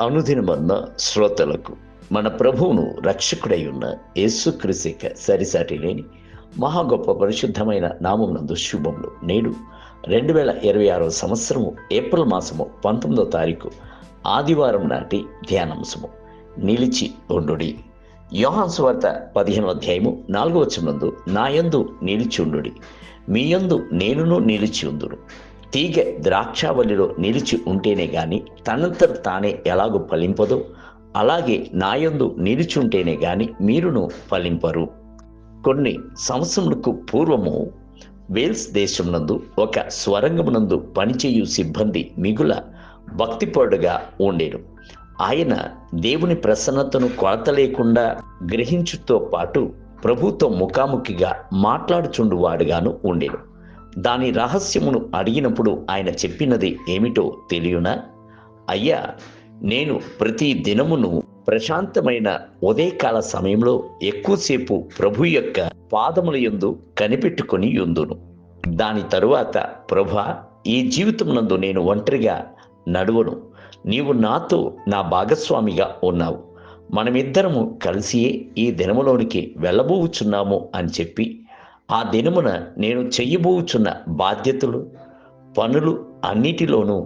అనుదినమన్న శ్రోతలకు మన ప్రభువును రక్షకుడై ఉన్న యేసుక్రీస్తు సరిసాటి లేని మహా గొప్ప పరిశుద్ధమైన నామమునందు శుభములు. నేడు 2026 సంవత్సరము ఏప్రిల్ మాసము 19వ తారీఖు ఆదివారం నాటి ధ్యానాంశము నిలిచి ఉండుడి. యోహాను సువార్త 15వ అధ్యాయము 4వ వచనమందు నా యందు నిలిచి ఉండుడి, మీ యందు నేనును నిలిచి ఉందును. తీగ ద్రాక్షావల్లిలో నిలిచి ఉంటేనే గాని తనంతట తానే ఎలాగూ ఫలింపదో, అలాగే నా యందు నిలిచి ఉంటేనే గాని మీరును ఫలింపరు. కొన్ని సంవత్సరములకు పూర్వము వేల్స్ దేశమునందు ఒక స్వరంగమునందు పనిచేయు సిబ్బంది మిగుల భక్తిపరుడుగా ఉండేను. ఆయన దేవుని ప్రసన్నతను కొరత లేకుండా గ్రహించుతో పాటు ప్రభుతో ముఖాముఖిగా మాట్లాడుచుండువాడుగాను ఉండేను. దాని రహస్యమును అడిగినప్పుడు ఆయన చెప్పినది ఏమిటో తెలియనా? అయ్యా, నేను ప్రతి దినమును ప్రశాంతమైన ఉదయకాల సమయంలో ఎక్కువసేపు ప్రభు యొక్క పాదముల యందు కనిపెట్టుకొని యుందును. దాని తరువాత ప్రభా, ఈ జీవితమునందు నేను ఒంటరిగా నడువను, నీవు నాతో నా భాగస్వామిగా ఉన్నావు, మనమిద్దరము కలిసియే ఈ దినములోనికి వెళ్ళబోచున్నాము అని చెప్పి ఆ దినమున నేను చెయ్యబోచున్న బాధ్యతలు పనులు అన్నిటిలోనూ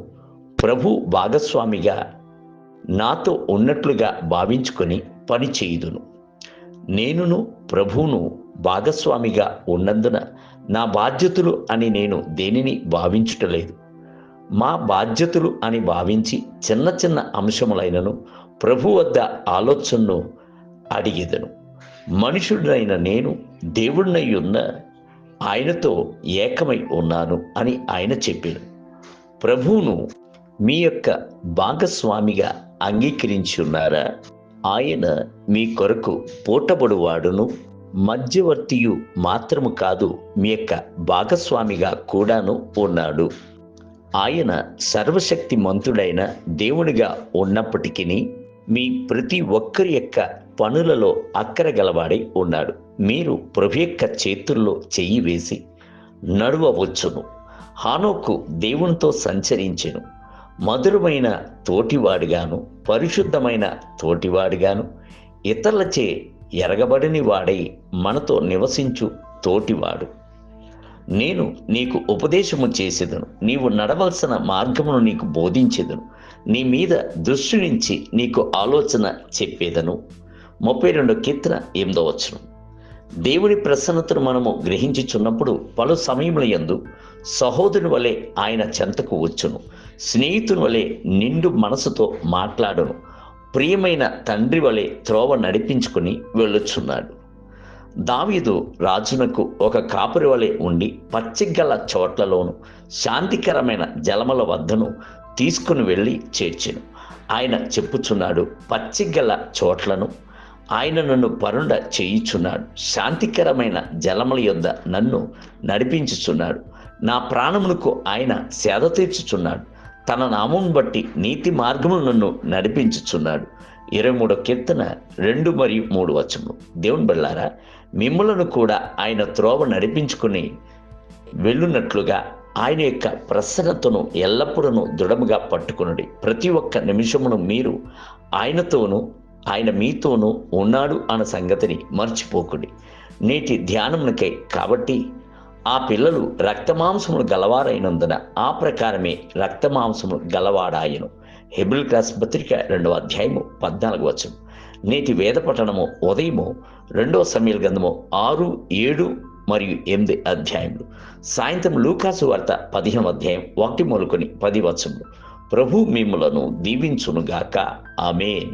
ప్రభు భాగస్వామిగా నాతో ఉన్నట్లుగా భావించుకొని పని చేయుదును. నేనును ప్రభువును భాగస్వామిగా ఉన్నందున నా బాధ్యతలు అని నేను దేనిని భావించుటలేదు. మా బాధ్యతలు అని భావించి చిన్న చిన్న అంశములైనను ప్రభు వద్ద ఆలోచనను అడిగేదను. మనుషుడైన నేను దేవుడినై ఉన్న ఆయనతో ఏకమై ఉన్నాను అని ఆయన చెప్పాడు. ప్రభువును మీ యొక్క భాగస్వామిగా అంగీకరించి ఉన్నారా? ఆయన మీ కొరకు పోటబడువాడును మధ్యవర్తియు మాత్రము కాదు, మీ యొక్క భాగస్వామిగా కూడాను ఉన్నాడు. ఆయన సర్వశక్తి మంతుడైన దేవునిగా ఉన్నప్పటికీ మీ ప్రతి ఒక్కరి యొక్క పనులలో అక్కర గలవాడై ఉన్నాడు. మీరు ప్రభు యొక్క చేతుల్లో చెయ్యి వేసి నడువవచ్చును. హానోకు దేవునితో సంచరించెను, మధురమైన తోటివాడుగాను పరిశుద్ధమైన తోటివాడుగాను ఇతరులచే ఎరగబడని వాడై మనతో నివసించు తోటివాడు. నేను నీకు ఉపదేశము చేసేదను, నీవు నడవలసిన మార్గమును నీకు బోధించేదను, నీ మీద దృష్టి నుంచి నీకు ఆలోచన చెప్పేదను. 32 కీర్తన 8వ వచనం. దేవుని ప్రసన్నతను మనము గ్రహించుచున్నప్పుడు పలు సమయముల యందు సహోదరుని వలె ఆయన చెంతకు వచ్చును, స్నేహితుని వలె నిండు మనసుతో మాట్లాడును, ప్రియమైన తండ్రి వలె త్రోవ నడిపించుకుని వెళ్ళుచున్నాడు. దావీదు రాజునకు ఒక కాపురి వలె ఉండి పచ్చిగల చోట్లలోను శాంతికరమైన జలముల వద్దను తీసుకుని వెళ్ళి చేర్చెను. ఆయన చెప్పుచున్నాడు, పచ్చిగల చోట్లను ఆయన నన్ను పరుండ చేయుచున్నాడు, శాంతికరమైన జలముల యొద్ద నన్ను నడిపించుచున్నాడు, నా ప్రాణములకు ఆయన సేద తీర్చుచున్నాడు, తన నామం బట్టి నీతి మార్గమును నన్ను నడిపించుచున్నాడు. 23వ కీర్తన 2 మరియు 3 వచనములు. దేవుని బిడ్డలారా, మిమ్ములను కూడా ఆయన త్రోవ నడిపించుకుని వెళ్ళునట్లుగా ఆయన యొక్క ప్రసన్నతను ఎల్లప్పుడూ దృఢముగా పట్టుకునుడి. ప్రతి ఒక్క నిమిషమును మీరు ఆయనతోనూ ఆయన మీతోనూ ఉన్నాడు అన్న సంగతిని మర్చిపోకుడి. నేటి ధ్యానమునకై కాబట్టి ఆ పిల్లలు రక్తమాంసములు గలవారైనందున ఆ ప్రకారమే రక్తమాంసములు గలవాడాయను. హెబ్రీయులకు రాసిన పత్రిక 2వ అధ్యాయము 14వ వచనం. నేటి వేద పఠనము ఉదయము 2వ సమూయేలు గ్రంథము 6, 7 మరియు 8 అధ్యాయములు. సాయంత్రం లూకాసు వార్త 15వ అధ్యాయం 1 మొదలుకొని 10 వచనములు. ప్రభు మిమ్ములను దీవించునుగాక. ఆమేన్.